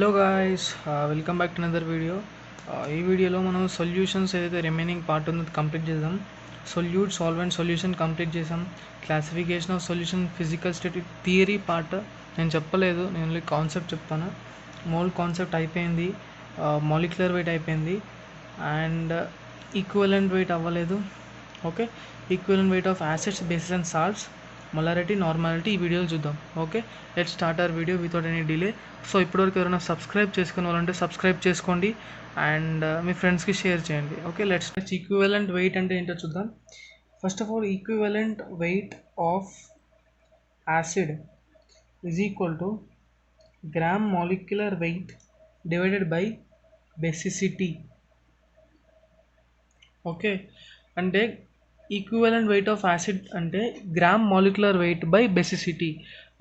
Hello guys, welcome back to another video. ఈ వీడియోలో మనం సొల్యూషన్స్ ఏదైతే రిమైనింగ్ పార్ట్ ఉందో కంప్లీట్ చేద్దాం. సొల్యూట్, సాల్వెంట్, సొల్యూషన్ కంప్లీట్ చేసాం. Classification of solution, physical state, theory part నేను చెప్పలేదు, నేను ఓన్లీ కాన్సెప్ట్ చెప్తాను. మోల్ కాన్సెప్ట్ అయిపోయింది, మాలిక్యులర్ వెయిట్ అయిపోయింది, అండ్ ఈక్వివలెంట్ వెయిట్ అవ్వలేదు. Okay, equivalent weight of acids, basis and salts, molarity, normality ఈ వీడియోలు చూద్దాం. Okay, let's start our video without any delay. So ఇప్పటివరకు ఎవరైనా సబ్స్క్రైబ్ చేసుకునే వాళ్ళంటే సబ్స్క్రైబ్ చేసుకోండి అండ్ మీ ఫ్రెండ్స్కి షేర్ చేయండి. ఓకే, లెట్స్ ఈక్వివలెంట్ వెయిట్ అంటే ఏంటో చూద్దాం. First of all, equivalent weight of acid is equal to gram molecular weight divided by basicity. Okay, అంటే ఈక్వివలెంట్ వెయిట్ ఆఫ్ యాసిడ్ అంటే gram molecular weight by basicity.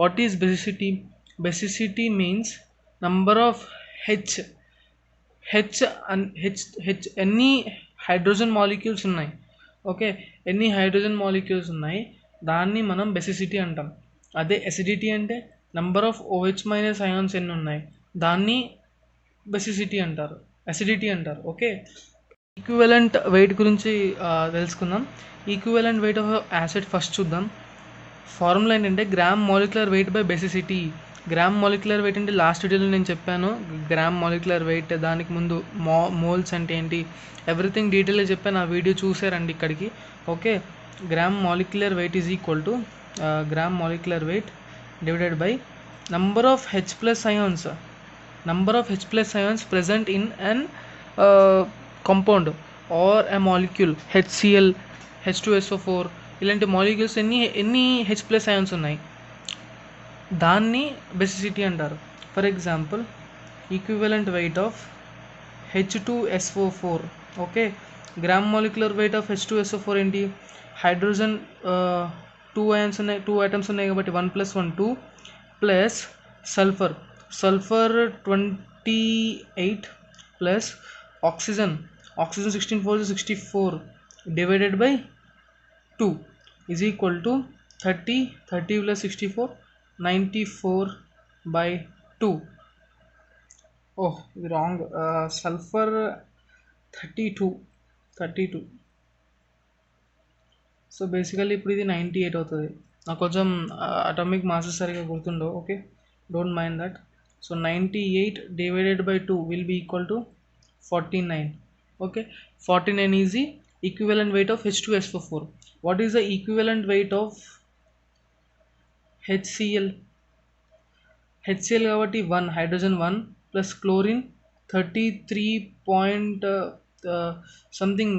What is basicity? Basicity means number of H ఎన్ని hydrogen molecules ఉన్నాయి. Okay, ఎన్ని hydrogen molecules ఉన్నాయి దాన్ని మనం basicity అంటాం. అదే ఎసిడిటీ అంటే number of OH minus ions ఎన్ని ఉన్నాయి దాన్ని బేసిసిటీ అంటారు, అసిడిటీ అంటారు. ఓకే, ఈక్వివలెంట్ వెయిట్ గురించి తెలుసుకుందాం. Equivalent weight of acid first చూద్దాం. ఫార్ములా ఏంటంటే gram molecular weight by basicity. Gram molecular weight అంటే లాస్ట్ వీడియోలో నేను చెప్పాను. గ్రామ్ మాలిక్యులర్ వెయిట్, దానికి ముందు మోల్స్ అంటే ఏంటి, ఎవ్రీథింగ్ డీటెయిల్గా చెప్పాను. ఆ వీడియో చూసారండి ఇక్కడికి. Okay, gram molecular weight is equal to gram molecular weight divided by number of H+ ions, number of H+ ions present in an compound or a molecule, HCl, H2SO4 ఇలాంటి molecules ఎన్ని H+ ions ఉన్నాయి దాన్ని basicity అంటారు. For example, equivalent weight of H2SO4. Okay, gram molecular wait of H2SO4 ఏంటి? Hydrogen 2 ions ఉన్నాయి, 2 atoms ఉన్నాయి కాబట్టి 1 + 1 2 plus sulphur 28 plus oxygen 16 4 64 divided by 2 is equal to 30 plus 64 94/2. ఓహ్, ఇది రాంగ్. సల్ఫర్ 32. సో బేసికల్లీ ఇప్పుడు ఇది 98 అవుతుంది. నాకు కొంచెం అటామిక్ మాసెస్ సరిగా గుర్తుండవు. Okay, don't mind that. So 98 divided by 2 will be equal to 49. Okay, 49 is the equivalent weight of H2SO4. What is the equivalent weight of HCl కాబట్టి 1 hydrogen 1 plus chlorine 33 point something,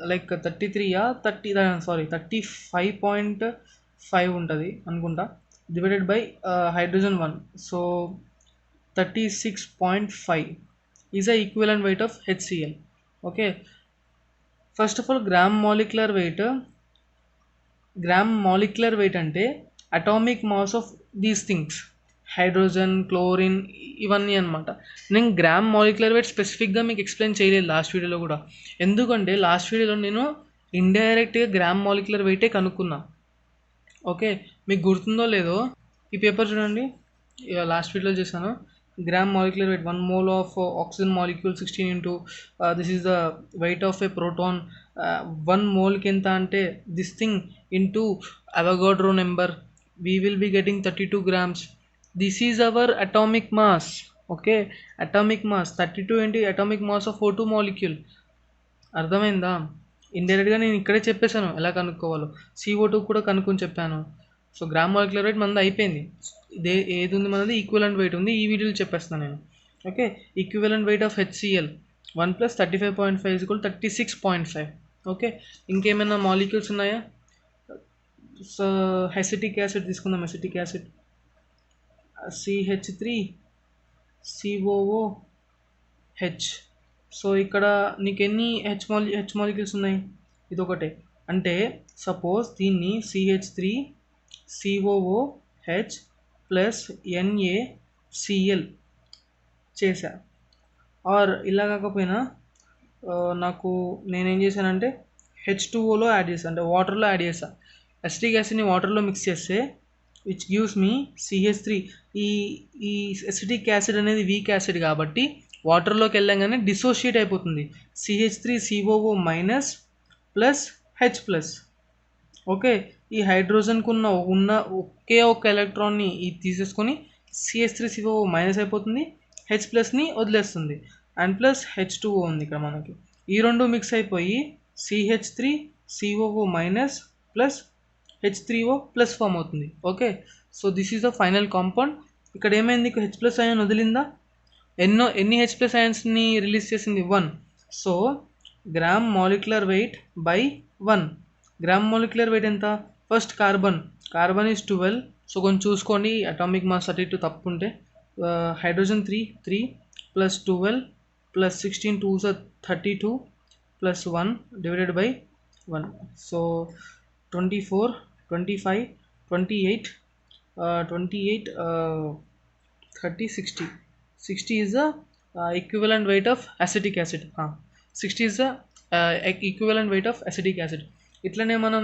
like 35.5 ఉంటుంది అనుకుంటా, divided by hydrogen 1. So 36.5 is the equivalent weight of HCl. Okay, first of all gram molecular weight అంటే atomic mass of these things, hydrogen, chlorine, ఇవన్నీ అనమాట. నేను gram molecular wait స్పెసిఫిక్గా మీకు explain చేయలేదు last వీడియోలో కూడా. ఎందుకంటే లాస్ట్ వీడియోలో నేను ఇండైరెక్ట్గా గ్రామ్ మాలిక్యులర్ వెయిటే కనుక్కున్నా. ఓకే, మీకు గుర్తుందో లేదో ఈ పేపర్ చూడండి, లాస్ట్ వీడియోలో చేశాను. Gram molecular weight 1 mole of oxygen molecule 16 into this is the weight of a proton. 1 moleకి ఎంత అంటే this thing into Avogadro number, we will be getting 32 grams. This is our atomic mass. Okay, atomic mass 32 ఏంటి? Atomic mass of O2 molecule. అర్థమైందా? ఇండైరెక్ట్గా నేను ఇక్కడే చెప్పేశాను ఎలా కనుక్కోవాలో. CO2 కూడా కనుక్కొని చెప్పాను. సో గ్రామ్ మాలిక్యులర్ వెయిట్ మనది అయిపోయింది. ఏది ఉంది మనది? ఈక్వివలెంట్ వెయిట్ ఉంది. ఈ వీడియోలో చెప్పేస్తాను నేను. Okay, equivalent weight of HCl 1 + 35.5 = 36.5. Okay, ఇంకేమైనా మాలిక్యూల్స్ ఉన్నాయా? సో ఎసిటిక్ యాసిడ్ తీసుకుందాం. Acetic acid CH3COOH. సో ఇక్కడ నీకు ఎన్ని హెచ్ మాలిక్యూల్స్ ఉన్నాయి? ఇదొకటే. అంటే సపోజ్ దీన్ని CH3COOH ప్లస్ NaCl చేశా. ఆర్ ఇలా కాకపోయినా నేనేం చేశానంటే H2Oలో యాడ్ చేశాను, అంటే వాటర్లో యాడ్ చేశాను. ఎసిటిక్ యాసిడ్ని వాటర్లో మిక్స్ చేస్తే విచ్ గివ్స్ మీ CH3. ఈ ఈ ఎసిటిక్ యాసిడ్ అనేది వీక్ యాసిడ్ కాబట్టి వాటర్లోకి వెళ్ళంగానే డిసోషియేట్ అయిపోతుంది. CH3COO minus plus H plus. Okay, ఈ హైడ్రోజన్కు ఉన్న ఒకే ఒక ఎలక్ట్రాన్ని ఇది తీసేసుకొని CH3COO మైనస్ అయిపోతుంది, H ప్లస్ని వదిలేస్తుంది, అండ్ ప్లస్ H2O ఉంది ఇక్కడ మనకి. ఈ రెండు మిక్స్ అయిపోయి CH3COO minus plus H3O plus form అవుతుంది. Okay, so this is the final compound. ఇక్కడ ఏమైంది, H ప్లస్ అయాన్ వదిలిందా, ఎన్ని H ప్లస్ అయాన్స్ని రిలీజ్ చేసింది, 1. So gram molecular weight by 1. Gram molecular wait ఎంత, ఫస్ట్ కార్బన్ ఈజ్ 12. సో కొంచెం చూసుకోండి, atomic mass 32 తప్పు ఉంటే. Hydrogen 3 plus 12 plus 16 2s are 32 plus 1 divided by 1. So 24 25 28 30 60 is the equivalent weight of acetic acid. 60 is the equivalent weight of acetic acid. ఇట్లనే మనం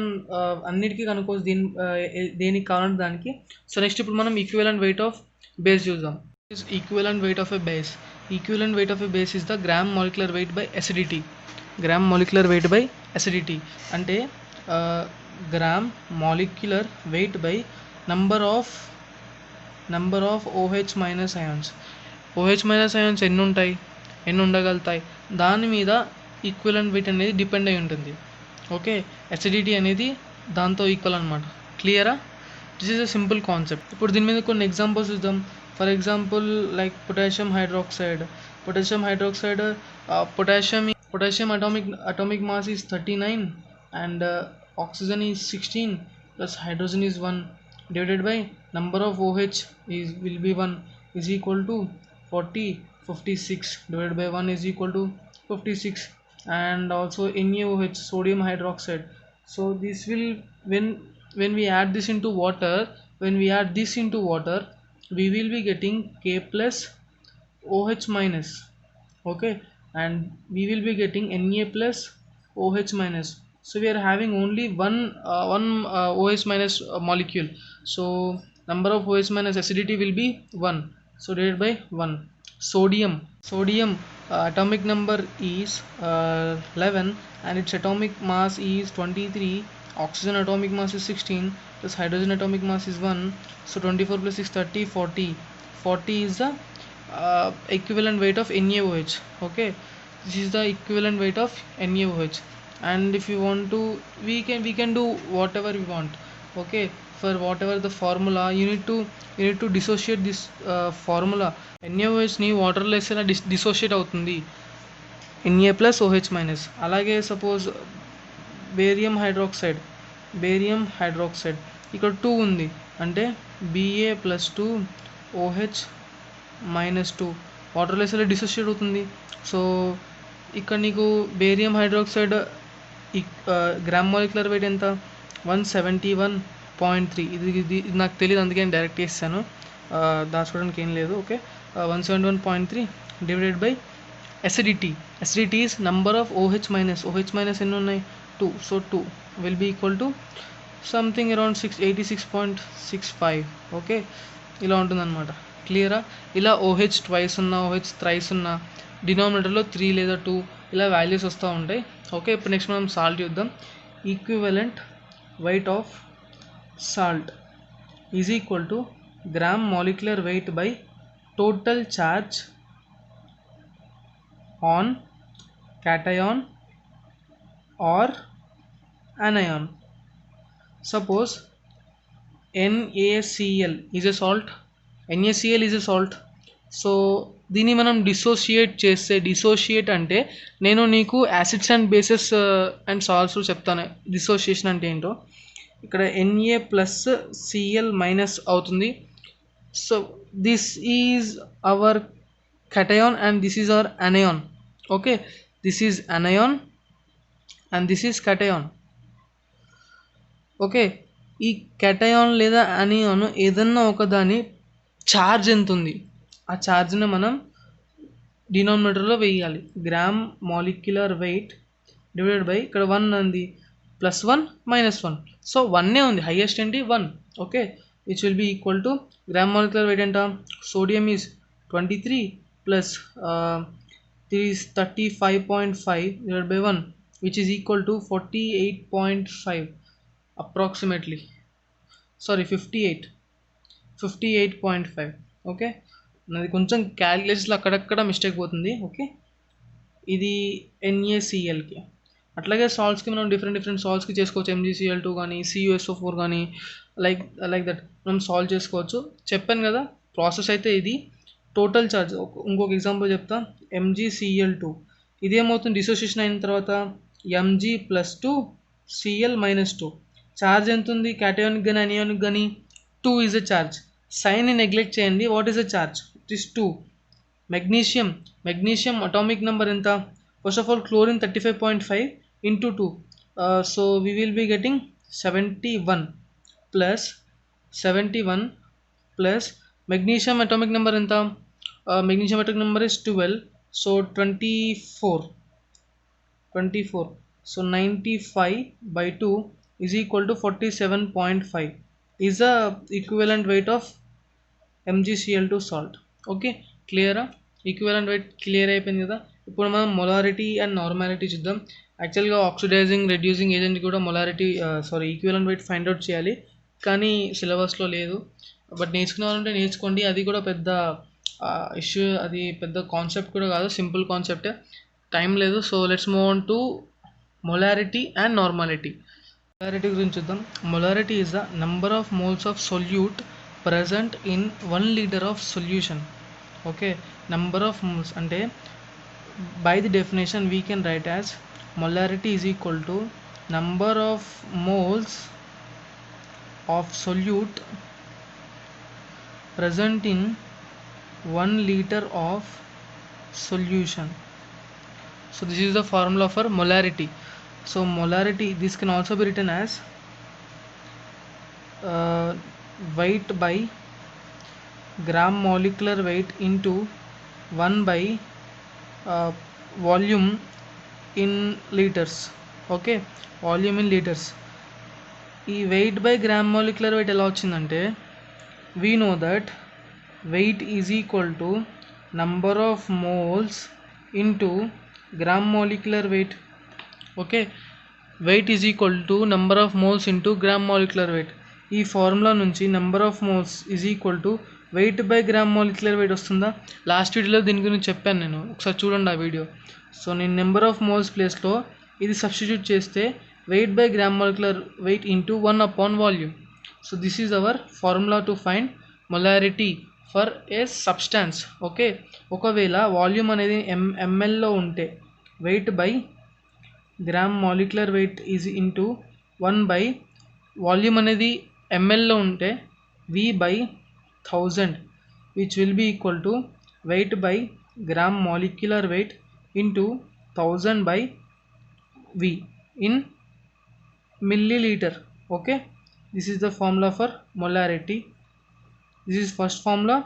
అన్నిటికీ కనుక్కోవచ్చు దేనికి కావాలంటే దానికి. సో నెక్స్ట్ ఇప్పుడు మనం ఈక్వివలెంట్ వెయిట్ ఆఫ్ బేస్ చూద్దాం. Equivalent weight of a base. Equivalent weight of a base is the gram molecular weight by acidity. Gram molecular weight by acidity అంటే gram molecular weight by number of OH minus ions. OH minus ions ఎన్ని ఉండగలుగుతాయి, దాని మీద equivalent wait అనేది depend అయి ఉంటుంది. Okay, acidity అనేది దాంతో ఈక్వల్ అనమాట. క్లియరా? This is a simple concept. ఇప్పుడు దీని మీద కొన్ని ఎగ్జాంపుల్స్ చూద్దాం. For example like potassium hydroxide. Potassium atomic mass is 39 and oxygen is 16 plus hydrogen is 1 divided by number of OH will be 1 is equal to 40. 56 divided by 1 is equal to 56. And also NaOH, sodium hydroxide. So this will, when we add this into water, we will be getting K plus OH minus. Okay, and we will be getting Na plus OH minus. So we are having only one OH minus molecule. So number of OH minus acidity will be 1. So divided by 1. Sodium atomic number is 11 and its atomic mass is 23. Oxygen atomic mass is 16 plus hydrogen atomic mass is 1. So 24 plus 6 30 40 is the equivalent weight of NaOH. Okay, this is the equivalent weight of NaOH. And if you want to, we can do whatever we want. Okay, for whatever the formula, you need to dissociate this formula. NaOH ని వాటర్లో వేసేలా డిసోషియేట్ అవుతుంది, Na plus OH minus. అలాగే suppose barium hydroxide ఇక్కడ 2 ఉంది అంటే Ba plus 2 OH minus 2 వాటర్లో వేసేలా డిసోషియేట్ అవుతుంది. So ఇక్కడ నీకు barium hydroxide gram molecular wait ఎంత, 171.3. ఇది నాకు తెలియదు, అందుకే నేను డైరెక్ట్ చేస్తాను, దాచుకోవడానికి ఏం లేదు. Okay, 171.3 divided by acidity is number of OH minus ఎన్ని ఉన్నాయి, 2. So 2 will be equal to something around 86.65. Okay, ఇలా ఉంటుందన్నమాట. క్లియరా? ఇలా OH ట్వైస్ ఉన్నా, OH థ్రైస్ ఉన్నా, డినామినేటర్లో 3 లేదా 2 ఇలా వాల్యూస్ వస్తూ ఉంటాయి. ఓకే, ఇప్పుడు నెక్స్ట్ మనం సాల్ట్ చూద్దాం. Equivalent weight of salt is equal to gram molecular weight by total charge on cation or anion. Suppose NaCl is a salt. So దీన్ని మనం డిసోషియేట్ అంటే నేను నీకు acids and bases and salts చెప్తాను డిసోషియేషన్ అంటే ఏంటో. ఇక్కడ Na ప్లస్ Cl మైనస్ అవుతుంది. So this is our cation and this is our anion. Okay, this is anion and this is cation. Okay, ఈ cation లేదా anion ఏదన్నా ఒకదాని ఛార్జ్ ఎంత ఉంది, ఆ ఛార్జ్ని మనం డినామినేటర్లో వేయాలి. Gram molecular weight divided by ఇక్కడ 1 ఉంది, +1 -1. సో 1 ఉంది, హైయెస్ట్ ఏంటి 1. Okay, which will be equal to gram molecular weight enta sodium is 23 plus this is 35.5 divided by 1 which is equal to 48.5 approximately, sorry 58.5. Okay, నాది కొంచెం క్యాలిక్యులేషన్లో అక్కడక్కడ mistake పోతుంది. Okay, ఇది NaClకి. అట్లాగే సాల్ట్స్కి మనం డిఫరెంట్ సాల్ట్స్కి చేసుకోవచ్చు. MgCl2 కానీ CuSO4 కానీ లైక్ దట్ మనం సాల్వ్ చేసుకోవచ్చు. చెప్పాను కదా ప్రాసెస్ అయితే ఇది. టోటల్ ఛార్జ్ ఇంకొక ఎగ్జాంపుల్ చెప్తా. MgCl2 ఇదేమవుతుంది డిసోసియేషన్ అయిన తర్వాత Mg+2 Cl-2 ఛార్జ్ ఎంత ఉంది క్యాటయానిక్ కానీ అనియానిక్ కానీ 2 ఈజ్ అ ఛార్జ్. సైన్ని నెగ్లెక్ట్ చేయండి. What is a charge? It is 2. Magnesium atomic number ఎంత? First of all chlorine 35.5 into 2, so we will be getting 71 plus magnesium atomic number enta, magnesium atomic number is 12, so 24, so 95 by 2 is equal to 47.5 is the equivalent weight of MgCl2 salt. Okay, క్లియరా? Equivalent weight clear అయిపోయింది కదా. ఇప్పుడు మనం molarity and normality చూద్దాం. యాక్చువల్గా oxidizing reducing agent కూడా molarity equivalent weight find out చేయాలి, కానీ సిలబస్లో లేదు. బట్ నేర్చుకున్నారంటే నేర్చుకోండి, అది కూడా పెద్ద ఇష్యూ, అది పెద్ద కాన్సెప్ట్ కూడా కాదు, సింపుల్ కాన్సెప్టే, టైం లేదు. So let's move on to molarity and normality. Molarity గురించి చూద్దాం. Molarity is the number of moles of solute present in 1 liter of solution. Okay, number of moles అంటే by the definition we can write as molarity is equal to number of moles of solute present in 1 liter of solution. So this is the formula for molarity. So molarity, this can also be written as weight by gram molecular weight into 1 by volume in liters. Okay, volume in litres. ఈ weight by gram molecular weight ఎలా వచ్చిందంటే we know that weight is equal to number of moles into gram molecular weight. Okay, weight is equal to number of moles into gram molecular weight. ఈ formula నుంచి number of moles is equal to weight by gram molecular weight వస్తుందా? Last వీడియోలో దీని గురించి చెప్పాను నేను, ఒకసారి చూడండి ఆ వీడియో. సో నేను నెంబర్ ఆఫ్ మోల్స్ ప్లేస్లో ఇది సబ్స్టిట్యూట్ చేస్తే weight by gram molecular weight into one by volume. So this is our formula to find molarity for a substance. Okay, ఒకవేళ వాల్యూమ్ అనేది mlలో ఉంటే weight by gram molecular weight is into 1 volume అనేది mlలో ఉంటే V by 1000 which will be equal to weight by gram molecular weight into 1000 by V in milliliter. Okay, this is the formula for molarity. This is first formula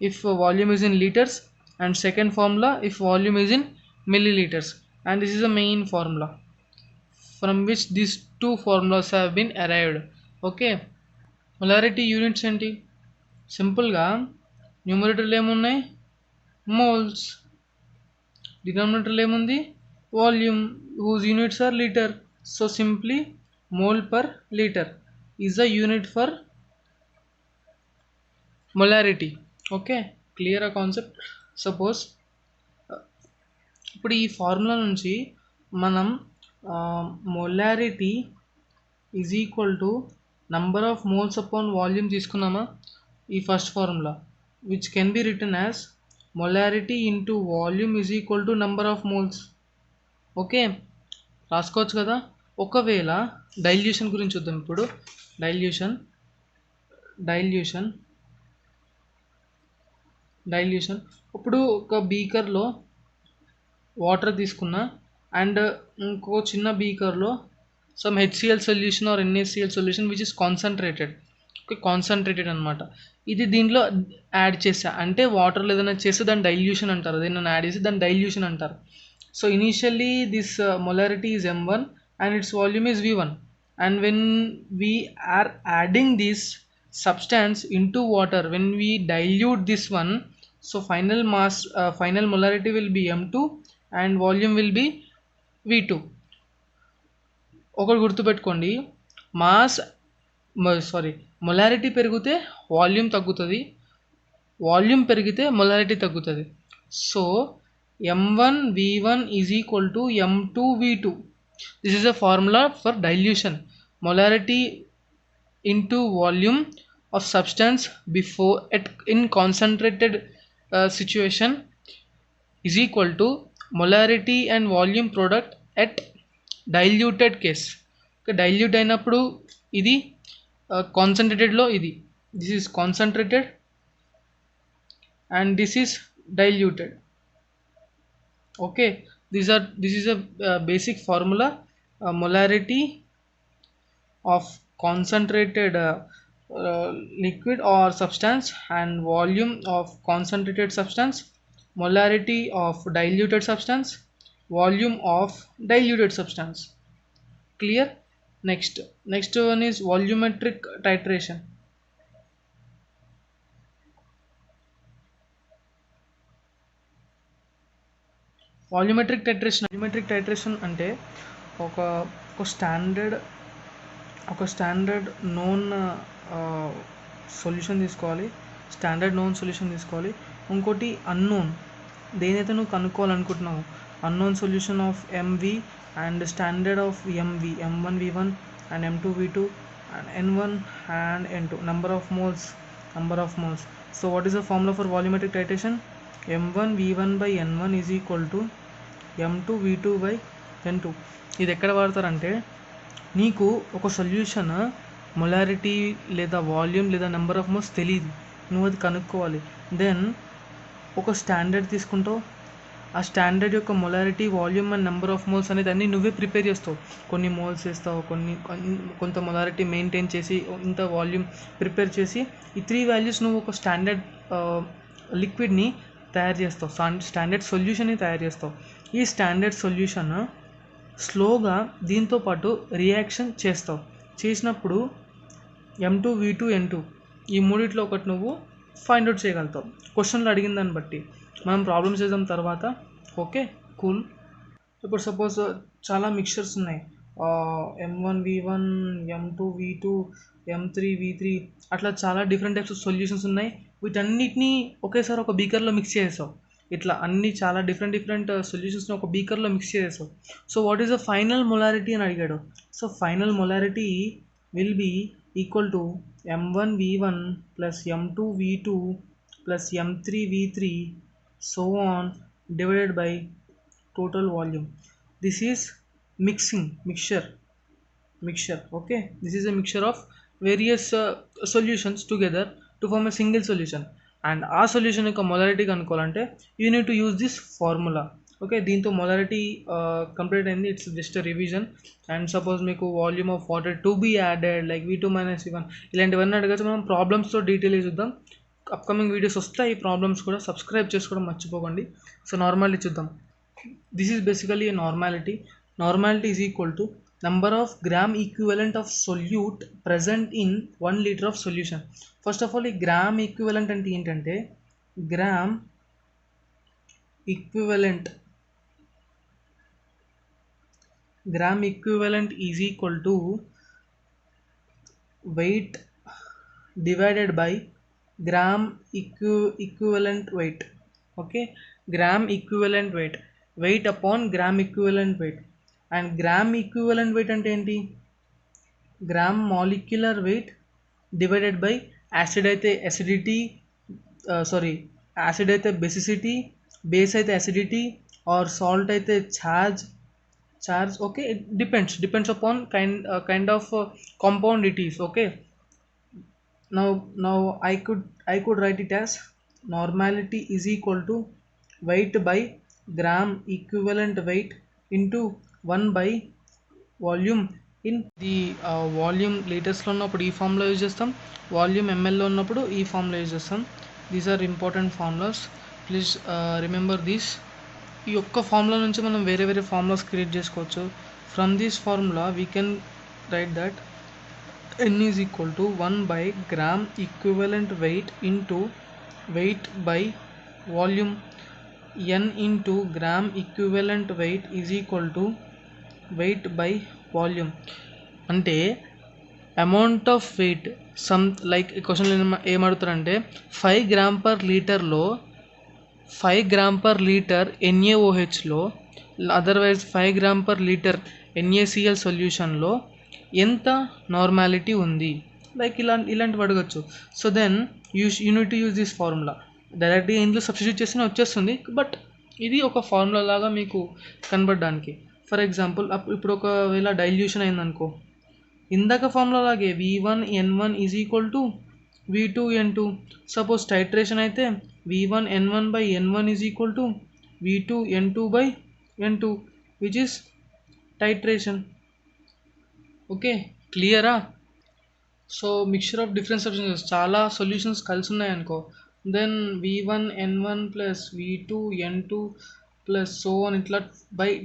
if volume is in liters, and second formula if volume is in milliliters, and this is the main formula from which these two formulas have been arrived. Okay, molarity units ఏంటి? సింపుల్గా న్యూమరేటర్లో ఏమున్నాయి? Moles. డినామినేటర్లో ఏముంది? Volume, whose units are litre. So simply mole per litre is the unit for molarity. Okay, clear ఆ concept? Suppose ఇప్పుడు ఈ formula నుంచి మనం molarity is equal to number of moles upon volume తీసుకున్నామా? ఈ first formula which can be written as molarity into volume is equal to number of moles. Okay, రాసుకోవచ్చు కదా. ఒకవేళ డైల్యూషన్ గురించి చూద్దాం ఇప్పుడు. డైల్యూషన్ ఇప్పుడు ఒక బీకర్లో వాటర్ తీసుకున్నా అండ్ ఇంకో చిన్న బీకర్లో some HCl solution or NaCl solution which is concentrated. Okay, concentrated అనమాట. ఇది దీంట్లో యాడ్ చేసా అంటే వాటర్లో ఏదైనా చేస్తే దాన్ని డైల్యూషన్ అంటారు, ఏదైనా యాడ్ చేసి దాన్ని డైల్యూషన్ అంటారు. So initially this molarity is m1 and its volume is v1, and when we are adding this substance into water, when we dilute this one, so final mass, final molarity will be m2 and volume will be v2. ఒకటి గుర్తుపెట్టుకోండి, mass sorry molarity పెరిగితే volume తగ్గుతుంది, volume పెరిగితే molarity తగ్గుతుంది. So m1 v1 is equal to m2 v2. This is a formula for dilution. Molarity into volume of substance before in concentrated situation is equal to molarity and volume product at diluted case. Okay, dilute అయినప్పుడు ఇది concentrated లో ఇది, this is concentrated and this is diluted. Okay, this is a basic formula. Molarity of concentrated liquid or substance and volume of concentrated substance, molarity of diluted substance, volume of diluted substance. Clear? Next one is volumetric titration. Volumetric titration అంటే ఒక standard known solution తీసుకోవాలి, ఇంకోటి unknown, దేనైతే నువ్వు కనుక్కోవాలనుకుంటున్నావు, unknown solution of MV and standard of MV, m1 v1 and m2 v2 and n1 and n2, number of moles. So what is the formula for volumetric titration? m1 v1 by n1 is equal to m2 v2 by n2. ఇది ఎక్కడ వాడతారంటే, నీకు ఒక solution molarity లేదా volume లేదా number of moles తెలియదు, నువ్వు అది కనుక్కోవాలి. దెన్ ఒక స్టాండర్డ్ తీసుకుంటావు, ఆ స్టాండర్డ్ యొక్క molarity, volume and number of moles అనేది అన్నీ నువ్వే ప్రిపేర్ చేస్తావు. కొన్ని మోల్స్ వేస్తావు, కొంత మొలారిటీ మెయింటైన్ చేసి, ఇంత వాల్యూమ్ ప్రిపేర్ చేసి, ఈ 3 వాల్యూస్ నువ్వు ఒక స్టాండర్డ్ లిక్విడ్ని తయారు చేస్తావు, స్టాండర్డ్ సొల్యూషన్ని తయారు చేస్తావు. ఈ స్టాండర్డ్ సొల్యూషన్ స్లోగా దీంతో పాటు రియాక్షన్ చేస్తావు. చేసినప్పుడు m2 v2 n2 ఈ మూడిట్లో ఒకటి నువ్వు ఫైండ్ అవుట్ చేయగలుగుతావు క్వశ్చన్లో అడిగిన దాన్ని బట్టి. మనం ప్రాబ్లమ్స్ చేద్దాం తర్వాత. Okay, cool. ఇప్పుడు సపోజ్ చాలా మిక్చర్స్ ఉన్నాయి, m1 v1, m2 v2, m3 v3, అట్లా చాలా డిఫరెంట్ టైప్స్ ఆఫ్ సొల్యూషన్స్ ఉన్నాయి. వీటన్నిటినీ ఒకేసారి ఒక బీకర్లో మిక్స్ చేసావు. ఇట్లా అన్ని చాలా డిఫరెంట్ సొల్యూషన్స్ని ఒక బీకర్లో మిక్స్ చేసావు. So what is the final molarity అని అడిగాడు. So final molarity will be equal to m1 v1 plus m2 v2 plus m3 v3 so on divided by total volume. This is mixture. Okay, this is a mixture of various solutions together to form a single solution. And ఆ solution యొక్క molarity కనుక్కోవాలంటే you need to use this formula. Okay, దీంతో molarity complete అయింది. It's just revision. And suppose మీకు volume of water to be added like v2 - v1 ఇలాంటివన్నీ అడగచ్చు. మనం ప్రాబ్లమ్స్తో డీటెయిల్గా చూద్దాం. అప్కమింగ్ వీడియోస్ వస్తాయి, ఈ ప్రాబ్లమ్స్ కూడా సబ్స్క్రైబ్ చేసుకోవడం మర్చిపోకండి. సో నార్మాలిటీ చూద్దాం. This is basically A normality. Normality is equal to number of gram equivalent of solute present in 1 liter of solution. First of all, ఈ గ్రామ్ ఈక్వివలెంట్ అంటే ఏంటంటే, gram equivalent is equal to weight divided by gram equivalent weight. Okay, gram equivalent weight upon gram equivalent weight. And gram equivalent weight అంటే ఏంటి? Gram molecular weight divided by acid అయితే acidity, acid అయితే basicity, base అయితే acidity, or salt అయితే charge. Okay, it depends upon kind of compound it is. Okay, now I could write it as normality is equal to weight by gram equivalent weight into 1 by volume. In the volume లీటర్స్లో ఉన్నప్పుడు ఈ ఫామ్లో use చేస్తాం, volume ఎంఎల్లో ఉన్నప్పుడు ఈ ఫామ్లో use చేస్తాం. These are important formulas, please remember these. ఈ ఒక్క ఫార్ములా నుంచి మనం వేరే ఫార్ములాస్ క్రియేట్ చేసుకోవచ్చు. From this formula we can write that n is equal to 1 by gram equivalent weight into weight by volume. N into gram equivalent weight is equal to weight by volume. అంటే amount of weight some like క్వశ్చన్లో ఏమడుగుతారంటే 5 gram per లీటర్లో 5 gram per litre NaOHలో otherwise 5 gram per litre NaCl సొల్యూషన్లో ఎంత normality ఉంది, like ఇలాంటివి అడగచ్చు. So then unit to use this formula. డైరెక్ట్గా ఇందులో సబ్స్టిట్యూట్ చేస్తే వచ్చేస్తుంది, బట్ ఇది ఒక ఫార్ములా లాగా మీకు కనబడడానికి. ఫర్ ఎగ్జాంపుల్ ఇప్పుడు ఒకవేళ డైల్యూషన్ అయిందనుకో, ఇందాక ఫార్ములా లాగే V1N1 is equal to V2N2. Suppose titration అయితే V1N1/N1 is equal to V2N2/N2 which is titration. Okay, క్లియరా? So mixture of different substances చాలా సొల్యూషన్స్ కలిసి ఉన్నాయనుకో, then V1N1 plus V2N2 plus so on ఇట్లా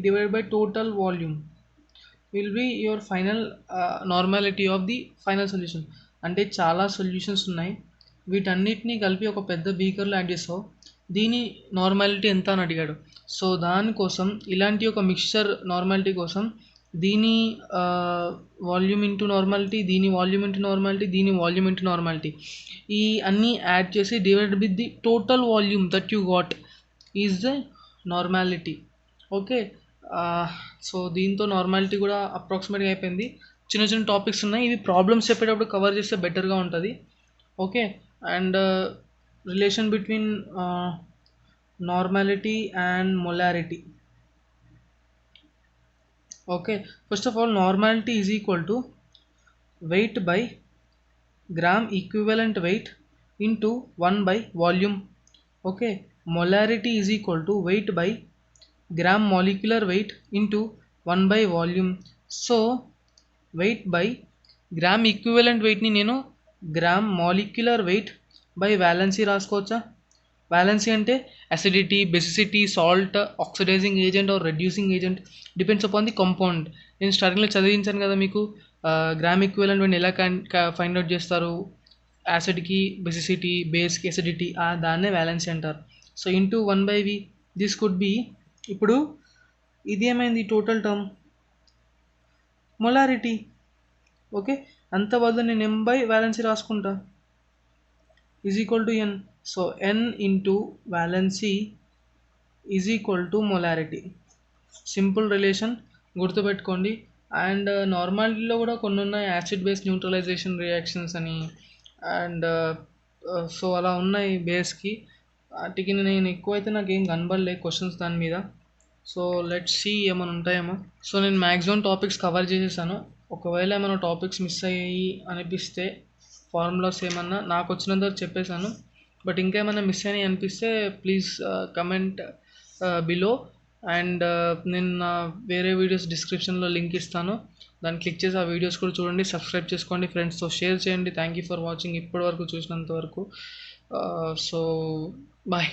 divide by total volume will be your final normality of the final solution. అంటే చాలా solutions ఉన్నాయి, వీటన్నిటిని కలిపి ఒక పెద్ద బీకర్లో యాడ్ చేస్తావు, దీని నార్మాలిటీ ఎంత అని అడిగాడు. సో దానికోసం ఇలాంటి ఒక మిక్చర్ నార్మాలిటీ కోసం దీని వాల్యూమ్ ఇంటూ నార్మాలిటీ, దీని వాల్యూమ్ ఇంటూ నార్మాలిటీ, దీని వాల్యూమ్ ఇంటూ నార్మాలిటీ, ఈ అన్నీ యాడ్ చేసి divide with the total volume that you got is the normality. Okay, so దీంతో నార్మాలిటీ కూడా అప్రాక్సిమేట్గా అయిపోయింది. చిన్న చిన్న టాపిక్స్ ఉన్నాయి, ఇవి ప్రాబ్లమ్స్ చెప్పేటప్పుడు కవర్ చేస్తే బెటర్గా ఉంటుంది. Okay, and relation between normality and molarity. Okay, first of all, normality is equal to weight by gram equivalent weight into 1 by volume. Okay, molarity is equal to weight by gram molecular weight into 1 by volume. So weight by gram equivalent weight ni nenu gram molecular weight by valency రాసుకోవచ్చా? Valency అంటే acidity, basicity, salt, oxidizing agent or reducing agent depends upon the compound. నేను స్టార్టింగ్లో చదివించాను కదా మీకు, gram equivalent when ఎలా find out చేస్తారు, యాసిడ్కి బెసిసిటీ, బేస్కి ఎసిడిటీ, దాన్నే వ్యాలెన్సీ అంటారు. So into 1/V this could be. ఇప్పుడు ఇది ఏమైంది టోటల్ టర్మ్ మొలారిటీ. ఓకే, అంత బదులు నేను M/వ్యాలెన్సీ రాసుకుంటా is equal to N. So N into valency is equal to molarity. Simple relation, గుర్తుపెట్టుకోండి. అండ్ నార్మాలిటీలో కూడా కొన్ని ఉన్నాయి, యాసిడ్ బేస్ న్యూట్రలైజేషన్ రియాక్షన్స్ అని, అండ్ సో అలా ఉన్నాయి బేస్కి. వాటికి నేను ఎక్కువైతే నాకు ఏం కనబడలే క్వశ్చన్స్ దాని మీద. సో లెట్స్ సీ ఏమైనా ఉంటాయేమో. సో నేను మ్యాక్సిమం టాపిక్స్ కవర్ చేసేసాను. ఒకవేళ ఏమైనా టాపిక్స్ మిస్ అయ్యి అనిపిస్తే, ఫార్ములాస్ ఏమన్నా నాకు వచ్చినంత చెప్పేశాను, బట్ ఇంకా ఏమైనా మిస్ అని అనిపిస్తే ప్లీజ్ కమెంట్ బిలో. అండ్ నేను నా వేరే వీడియోస్ డిస్క్రిప్షన్లో లింక్ ఇస్తాను, దాన్ని క్లిక్ చేసి ఆ వీడియోస్ కూడా చూడండి, సబ్స్క్రైబ్ చేసుకోండి, ఫ్రెండ్స్తో షేర్ చేయండి. థ్యాంక్ యూ ఫర్ వాచింగ్, ఇప్పటి వరకు చూసినంత వరకు. So bye.